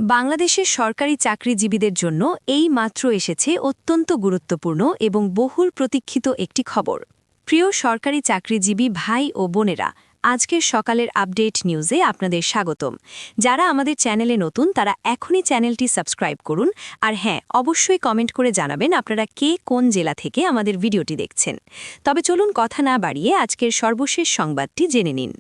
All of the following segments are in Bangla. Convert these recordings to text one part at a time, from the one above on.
বাংলাদেশের সরকারি চাকরিজীবীদের জন্য এই মাত্র এসেছে অত্যন্ত গুরুত্বপূর্ণ এবং বহুল প্রতীক্ষিত একটি খবর। প্রিয় সরকারি চাকরিজীবী ভাই ও বোনেরা, আজকের সকালের আপডেট নিউজে আপনাদের স্বাগতম। যারা আমাদের চ্যানেলে নতুন তারা এখনই চ্যানেলটি সাবস্ক্রাইব করুন, আর হ্যাঁ, অবশ্যই কমেন্ট করে জানাবেন আপনারা কে কোন জেলা থেকে আমাদের ভিডিওটি দেখছেন। তবে চলুন কথা না বাড়িয়ে আজকের সর্বশেষ সংবাদটি জেনে নিন।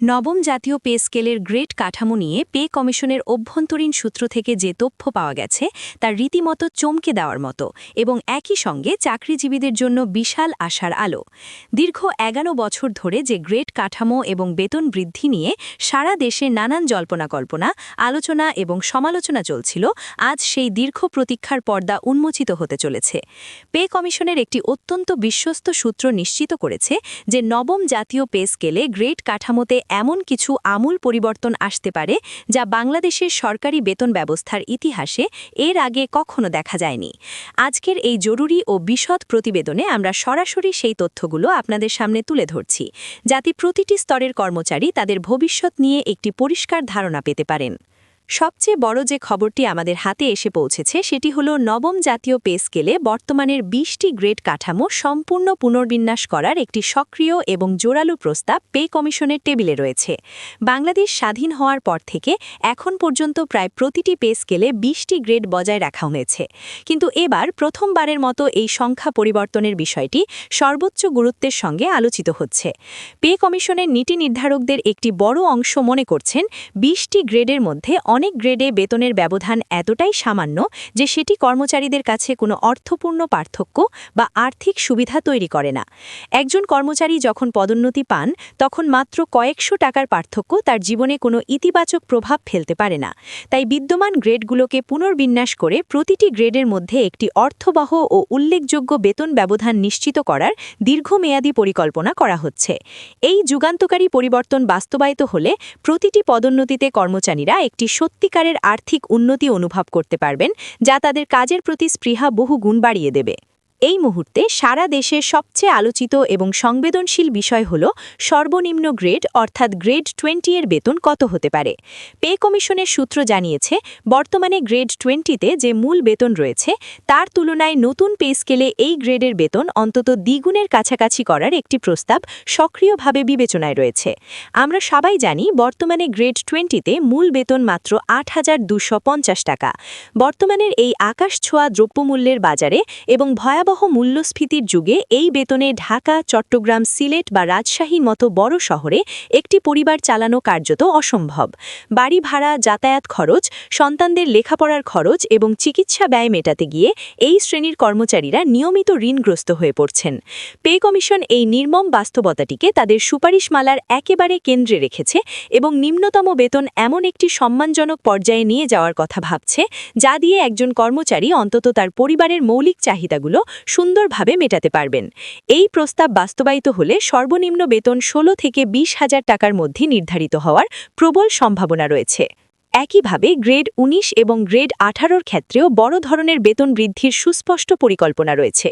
নবম জাতীয় পে স্কেলের গ্রেড কাঠামো নিয়ে পে কমিশনের অভ্যন্তরীণ সূত্র থেকে যে তথ্য পাওয়া গেছে তার রীতিমতো চমকে দেওয়ার মতো এবং একই সঙ্গে চাকরিজীবীদের জন্য বিশাল আশার আলো। দীর্ঘ 11 বছর ধরে যে গ্রেড কাঠামো এবং বেতন বৃদ্ধি নিয়ে সারা দেশে নানান জল্পনা-কল্পনা, আলোচনা এবং সমালোচনা চলছিল, আজ সেই দীর্ঘ প্রতীক্ষার পর্দা উন্মোচিত হতে চলেছে। পে কমিশনের একটি অত্যন্ত বিশ্বস্ত সূত্র নিশ্চিত করেছে যে নবম জাতীয় পে স্কেলে গ্রেড কাঠামোতে এমন কিছু আমূল পরিবর্তন আসতে পারে যা বাংলাদেশের সরকারি বেতন ব্যবস্থার ইতিহাসে এর আগে কখনো দেখা যায়নি। আজকের এই জরুরি ও বিশদ প্রতিবেদনে আমরা সরাসরি সেই তথ্যগুলো আপনাদের সামনে তুলে ধরছি, যাতে প্রতিটি স্তরের কর্মচারী তাদের ভবিষ্যৎ নিয়ে একটি পরিষ্কার ধারণা পেতে পারেন। সবচেয়ে বড় যে খবরটি আমাদের হাতে এসে পৌঁছেছে সেটি হল নবম জাতীয় পে স্কেলে বর্তমানের 20টি গ্রেড কাঠামো সম্পূর্ণ পুনর্বিন্যাস করার একটি সক্রিয় এবং জোরালো প্রস্তাব পে কমিশনের টেবিলে রয়েছে। বাংলাদেশ স্বাধীন হওয়ার পর থেকে এখন পর্যন্ত প্রায় প্রতিটি পে স্কেলে 20টি গ্রেড বজায় রাখা হয়েছে, কিন্তু এবার প্রথমবারের মতো এই সংখ্যা পরিবর্তনের বিষয়টি সর্বোচ্চ গুরুত্বের সঙ্গে আলোচিত হচ্ছে। পে কমিশনের নীতি নির্ধারকদের একটি বড় অংশ মনে করছেন 20টি গ্রেডের মধ্যে অনেক গ্রেডে বেতনের ব্যবধান এতটাই সামান্য যে সেটি কর্মচারীদের কাছে কোনো অর্থপূর্ণ পার্থক্য বা আর্থিক সুবিধা তৈরি করে না। একজন কর্মচারী যখন পদোন্নতি পান তখন মাত্র কয়েকশো টাকার পার্থক্য তার জীবনে কোনো ইতিবাচক প্রভাব ফেলতে পারে না। তাই বিদ্যমান গ্রেডগুলোকে পুনর্বিন্যাস করে প্রতিটি গ্রেডের মধ্যে একটি অর্থবহ ও উল্লেখযোগ্য বেতন ব্যবধান নিশ্চিত করার দীর্ঘমেয়াদী পরিকল্পনা করা হচ্ছে। এই যুগান্তকারী পরিবর্তন বাস্তবায়িত হলে প্রতিটি পদোন্নতিতে কর্মচারীরা একটি সত্যিকারের আর্থিক উন্নতি অনুভব করতে পারবেন, যা তাদের কাজের প্রতি স্পৃহা বহু গুণ বাড়িয়ে দেবে। এই মুহূর্তে সারা দেশের সবচেয়ে আলোচিত এবং সংবেদনশীল বিষয় হল সর্বনিম্ন গ্রেড অর্থাৎ গ্রেড 20 এর বেতন কত হতে পারে। পে কমিশনের সূত্র জানিয়েছে, বর্তমানে গ্রেড 20তে যে মূল বেতন রয়েছে তার তুলনায় নতুন পে স্কেলে এই গ্রেডের বেতন অন্তত দ্বিগুণের কাছাকাছি করার একটি প্রস্তাব সক্রিয়ভাবে বিবেচনায় রয়েছে। আমরা সবাই জানি বর্তমানে গ্রেড 20তে মূল বেতন মাত্র 8,250 টাকা। বর্তমানের এই আকাশছোঁয়া দ্রব্যমূল্যের বাজারে এবং ভয়াবহ মূল্যস্ফীতির যুগে এই বেতনে ঢাকা, চট্টগ্রাম, সিলেট বা রাজশাহীর মতো বড় শহরে একটি পরিবার চালানো কার্যত অসম্ভব। বাড়ি ভাড়া, যাতায়াত খরচ, সন্তানদের লেখাপড়ার খরচ এবং চিকিৎসা ব্যয় মেটাতে গিয়ে এই শ্রেণীর কর্মচারীরা নিয়মিত ঋণগ্রস্ত হয়ে পড়ছেন। পে কমিশন এই নির্মম বাস্তবতাটিকে তাদের সুপারিশমালার একেবারে কেন্দ্রে রেখেছে এবং নিম্নতম বেতন এমন একটি সম্মানজনক পর্যায়ে নিয়ে যাওয়ার কথা ভাবছে, যা দিয়ে একজন কর্মচারী অন্তত তার পরিবারের মৌলিক চাহিদাগুলো সুন্দরভাবে মেটাতে পারবেন। এই প্রস্তাব বাস্তবায়িত হলে সর্বনিম্ন বেতন 16 থেকে 20,000 টাকার মধ্যে নির্ধারিত হওয়ার প্রবল সম্ভাবনা রয়েছে। একইভাবে গ্রেড 19 এবং গ্রেড 18-র ক্ষেত্রেও বড় ধরনের বেতন বৃদ্ধির সুস্পষ্ট পরিকল্পনা রয়েছে।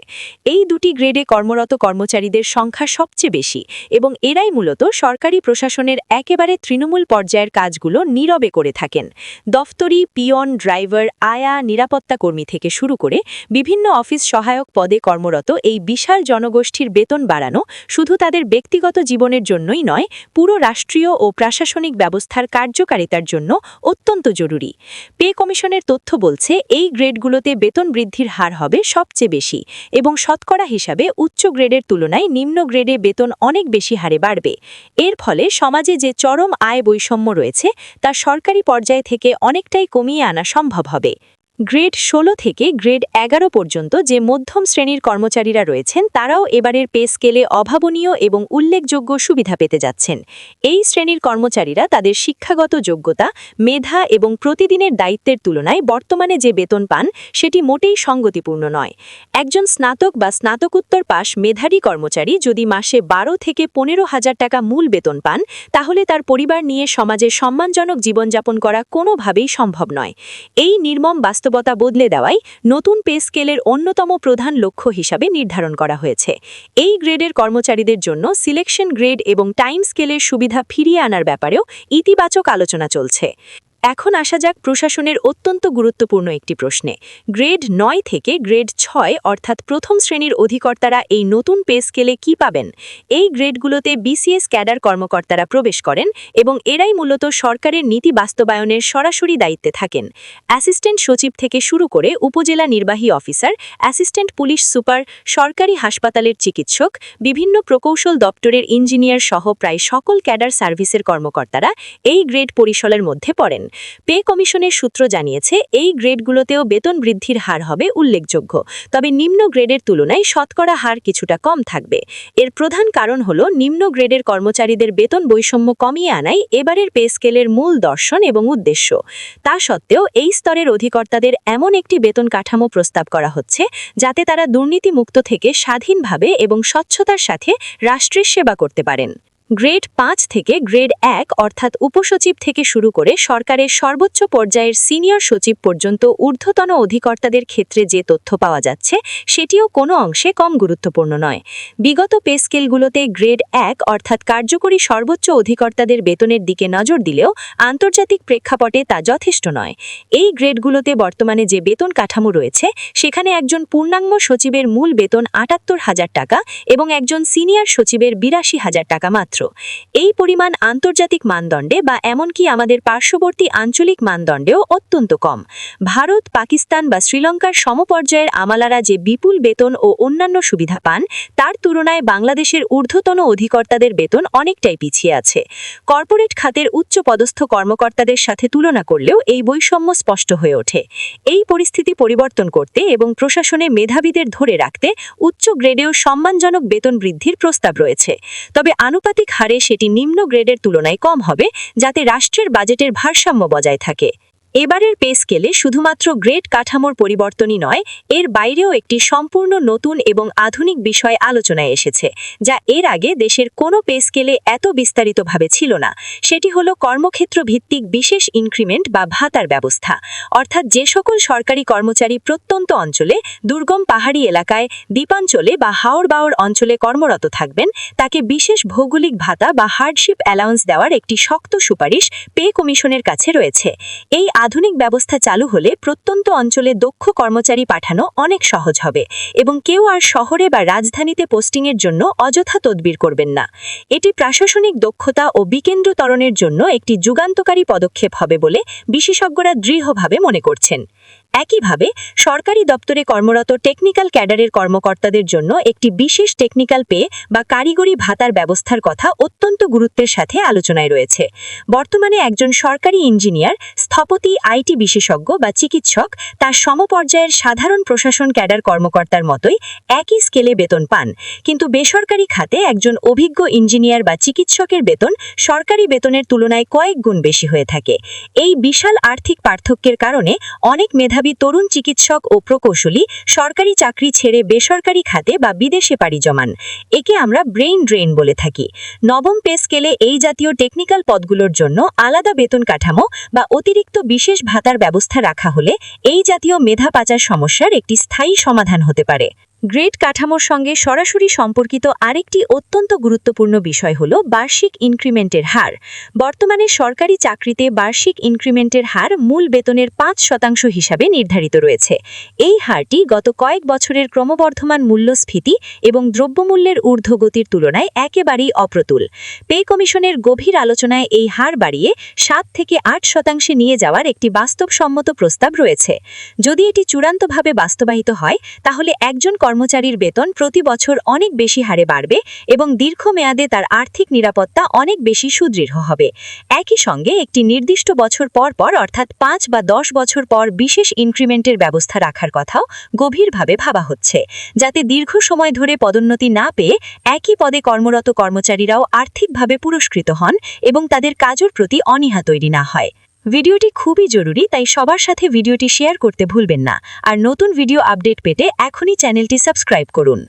এই দুটি গ্রেডে কর্মরত কর্মচারীদের সংখ্যা সবচেয়ে বেশি এবং এরাই মূলত সরকারি প্রশাসনের একেবারে তৃণমূল পর্যায়ের কাজগুলো নীরবে করে থাকেন। দফতরি, পিয়ন, ড্রাইভার, আয়া, নিরাপত্তা কর্মী থেকে শুরু করে বিভিন্ন অফিস সহায়ক পদে কর্মরত এই বিশাল জনগোষ্ঠীর বেতন বাড়ানো শুধু তাদের ব্যক্তিগত জীবনের জন্যই নয়, পুরো রাষ্ট্রীয় ও প্রশাসনিক ব্যবস্থার কার্যকারিতার জন্য অত্যন্ত জরুরি। পে কমিশনের তথ্য বলছে এই গ্রেডগুলোতে বেতন বৃদ্ধির হার হবে সবচেয়ে বেশি এবং শতকরা হিসাবে উচ্চ গ্রেডের তুলনায় নিম্ন গ্রেডে বেতন অনেক বেশি হারে বাড়বে। এর ফলে সমাজে যে চরম আয় বৈষম্য রয়েছে তা সরকারি পর্যায় থেকে অনেকটাই কমিয়ে আনা সম্ভব হবে। গ্রেড 16 থেকে গ্রেড 11 পর্যন্ত যে মধ্যম শ্রেণীর কর্মচারীরা রয়েছেন তারাও এবারের পে স্কেলে অভাবনীয় এবং উল্লেখযোগ্য সুবিধা পেতে যাচ্ছেন। এই শ্রেণীর কর্মচারীরা তাদের শিক্ষাগত যোগ্যতা, মেধা এবং প্রতিদিনের দায়িত্বের তুলনায় বর্তমানে যে বেতন পান সেটি মোটেই সঙ্গতিপূর্ণ নয়। একজন স্নাতক বা স্নাতকোত্তর পাশ মেধাবী কর্মচারী যদি মাসে 12 থেকে 15,000 টাকা মূল বেতন পান, তাহলে তার পরিবার নিয়ে সমাজে সম্মানজনক জীবনযাপন করা কোনোভাবেই সম্ভব নয়। এই নির্মম বাস্তবতা বদলে দেওয়াই নতুন পে স্কেলের অন্যতম প্রধান লক্ষ্য হিসাবে নির্ধারণ করা হয়েছে। এই গ্রেডের কর্মচারীদের জন্য সিলেকশন গ্রেড এবং টাইম স্কেলের সুবিধা ফিরিয়ে আনার ব্যাপারেও ইতিবাচক আলোচনা চলছে। এখন আসা যাক প্রশাসনের অত্যন্ত গুরুত্বপূর্ণ একটি প্রশ্নে। গ্রেড 9 থেকে গ্রেড 6 অর্থাৎ প্রথম শ্রেণীর অধিকর্তারা এই নতুন পে স্কেলে কী পাবেন? এই গ্রেডগুলোতে বিসিএস ক্যাডার কর্মকর্তারা প্রবেশ করেন এবং এরাই মূলত সরকারের নীতি বাস্তবায়নের সরাসরি দায়িত্বে থাকেন। অ্যাসিস্ট্যান্ট সচিব থেকে শুরু করে উপজেলা নির্বাহী অফিসার, অ্যাসিস্ট্যান্ট পুলিশ সুপার, সরকারি হাসপাতালের চিকিৎসক, বিভিন্ন প্রকৌশল দপ্তরের ইঞ্জিনিয়ার সহ প্রায় সকল ক্যাডার সার্ভিসের কর্মকর্তারা এই গ্রেড পরিসরের মধ্যে পড়েন। পে কমিশনের সূত্র জানিয়েছে এই গ্রেডগুলোতেও বেতন বৃদ্ধির হার হবে উল্লেখযোগ্য, তবে নিম্ন গ্রেডের তুলনায় শতকরা হার কিছুটা কম থাকবে। এর প্রধান কারণ হল নিম্ন গ্রেডের কর্মচারীদের বেতন বৈষম্য কমিয়ে আনাই এবারের পে স্কেলের মূল দর্শন এবং উদ্দেশ্য। তা সত্ত্বেও এই স্তরের অধিকর্তাদের এমন একটি বেতন কাঠামো প্রস্তাব করা হচ্ছে যাতে তারা দুর্নীতিমুক্ত থেকে স্বাধীনভাবে এবং স্বচ্ছতার সাথে রাষ্ট্রের সেবা করতে পারেন। গ্রেড 5 থেকে গ্রেড 1 অর্থাৎ উপসচিব থেকে শুরু করে সরকারের সর্বোচ্চ পর্যায়ের সিনিয়র সচিব পর্যন্ত ঊর্ধ্বতন অধিকর্তাদের ক্ষেত্রে যে তথ্য পাওয়া যাচ্ছে সেটিও কোনো অংশে কম গুরুত্বপূর্ণ নয়। বিগত পে স্কেলগুলোতে গ্রেড 1 অর্থাৎ কার্যকরী সর্বোচ্চ অধিকর্তাদের বেতনের দিকে নজর দিলেও আন্তর্জাতিক প্রেক্ষাপটে তা যথেষ্ট নয়। এই গ্রেডগুলোতে বর্তমানে যে বেতন কাঠামো রয়েছে সেখানে একজন পূর্ণাঙ্গ সচিবের মূল বেতন ৭৮,০০০ টাকা এবং একজন সিনিয়র সচিবের ৮২,০০০ টাকা মাত্র। এই পরিমাণ আন্তর্জাতিক মানদণ্ডে বা এমনকি আমাদের পার্শ্ববর্তী আঞ্চলিক মানদণ্ডেও অত্যন্ত কম। ভারত, পাকিস্তান বা শ্রীলঙ্কার সমপর্যায়ের আমালারা যে বিপুল বেতন ও অন্যান্য সুবিধা পান তার তুলনায় বাংলাদেশের ঊর্ধ্বতন অধিকর্তাদের বেতন অনেকটাই পিছিয়ে আছে। কর্পোরেট খাতের উচ্চ পদস্থ কর্মকর্তাদের সাথে তুলনা করলেও এই বৈষম্য স্পষ্ট হয়ে ওঠে। এই পরিস্থিতি পরিবর্তন করতে এবং প্রশাসনে মেধাবীদের ধরে রাখতে উচ্চ গ্রেডেও সম্মানজনক বেতন বৃদ্ধির প্রস্তাব রয়েছে, তবে আনুপাতিক হারে সেটি নিম্ন গ্রেডের তুলনায় কম হবে যাতে রাষ্ট্রের বাজেটের ভারসাম্য বজায় থাকে। এবারের পে স্কেলে শুধুমাত্র গ্রেড কাঠামোর পরিবর্তনই নয়, এর বাইরেও একটি সম্পূর্ণ নতুন এবং আধুনিক বিষয় আলোচনায় এসেছে যা এর আগে দেশের কোনো পে স্কেলে এত বিস্তারিতভাবে ছিল না। সেটি হলো কর্মক্ষেত্র ভিত্তিক বিশেষ ইনক্রিমেন্ট বা ভাতার ব্যবস্থা। অর্থাৎ যে সকল সরকারি কর্মচারী প্রত্যন্ত অঞ্চলে, দুর্গম পাহাড়ি এলাকায়, দ্বীপাঞ্চলে বা হাওড়-বাওড় অঞ্চলে কর্মরত থাকবেন তাকে বিশেষ ভৌগোলিক ভাতা বা হার্ডশিপ অ্যালাউন্স দেওয়ার একটি শক্ত সুপারিশ পে কমিশনের কাছে রয়েছে। এই আধুনিক ব্যবস্থা চালু হলে প্রত্যন্ত অঞ্চলে দক্ষ কর্মচারী পাঠানো অনেক সহজ হবে এবং কেউ আর শহরে বা রাজধানীতে পোস্টিংয়ের জন্য অযথা তদবির করবেন না। এটি প্রশাসনিক দক্ষতা ও বিকেন্দ্রীকরণের জন্য একটি যুগান্তকারী পদক্ষেপ হবে বলে বিশেষজ্ঞরা দৃঢ়ভাবে মনে করছেন। একইভাবে সরকারি দপ্তরে কর্মরত টেকনিক্যাল ক্যাডারের কর্মকর্তাদের জন্য একটি বিশেষ টেকনিক্যাল পে বা কারিগরি ভাতার ব্যবস্থার কথা অত্যন্ত গুরুত্বের সাথে আলোচনায় রয়েছে। বর্তমানে একজন সরকারি ইঞ্জিনিয়ার, স্থপতি, আইটি বিশেষজ্ঞ বা চিকিৎসক তার সমপর্যায়ের সাধারণ প্রশাসন ক্যাডার কর্মকর্তার মতোই একই স্কেলে বেতন পান, কিন্তু বেসরকারি খাতে একজন অভিজ্ঞ ইঞ্জিনিয়ার বা চিকিৎসকের বেতন সরকারি বেতনের তুলনায় কয়েক গুণ বেশি হয়ে থাকে। এই বিশাল আর্থিক পার্থক্যের কারণে অনেক মেধাবী তরুণ চিকিৎসক ও প্রকৌশলী সরকারি চাকরি ছেড়ে বেসরকারি খাতে বা বিদেশে পাড়ি জমান। একে আমরা ব্রেইন ড্রেন বলে থাকি। নবম পে স্কেলে এই জাতীয় টেকনিক্যাল পদগুলোর জন্য আলাদা বেতন কাঠামো বা অতিরিক্ত বিশেষ ভাতার ব্যবস্থা রাখা হলে এই জাতীয় মেধা পাচার সমস্যার একটি স্থায়ী সমাধান হতে পারে। গ্রেড কাঠামোর সঙ্গে সরাসরি সম্পর্কিত আরেকটি অত্যন্ত গুরুত্বপূর্ণ বিষয় হল বার্ষিক ইনক্রিমেন্টের হার। বর্তমানে সরকারি চাকরিতে বার্ষিক ইনক্রিমেন্টের হার মূল বেতনের ৫% হিসাবে নির্ধারিত রয়েছে। এই হারটি গত কয়েক বছরের ক্রমবর্ধমান মূল্যস্ফীতি এবং দ্রব্যমূল্যের ঊর্ধ্বগতির তুলনায় একেবারেই অপ্রতুল। পে কমিশনের গভীর আলোচনায় এই হার বাড়িয়ে ৭ থেকে ৮% নিয়ে যাওয়ার একটি বাস্তবসম্মত প্রস্তাব রয়েছে। যদি এটি চূড়ান্তভাবে বাস্তবায়িত হয় তাহলে একজন কর্মচারীর বেতন প্রতি বছর অনেক বেশি হারে বাড়বে এবং দীর্ঘমেয়াদে তার আর্থিক নিরাপত্তা অনেক বেশি সুদৃঢ় হবে। একই সঙ্গে একটি নির্দিষ্ট বছর পর পর অর্থাৎ ৫ বা ১০ বছর পর বিশেষ ইনক্রিমেন্টের ব্যবস্থা রাখার কথাও গভীরভাবে ভাবা হচ্ছে, যাতে দীর্ঘ সময় ধরে পদোন্নতি না পেয়ে একই পদে কর্মরত কর্মচারীরাও আর্থিকভাবে পুরস্কৃত হন এবং তাদের কাজের প্রতি অনীহা তৈরি না হয়। ভিডিওটি খুবই জরুরি, তাই সবার সাথে ভিডিওটি শেয়ার করতে ভুলবেন না। আর নতুন ভিডিও আপডেট পেতে এখনই চ্যানেলটি সাবস্ক্রাইব করুন।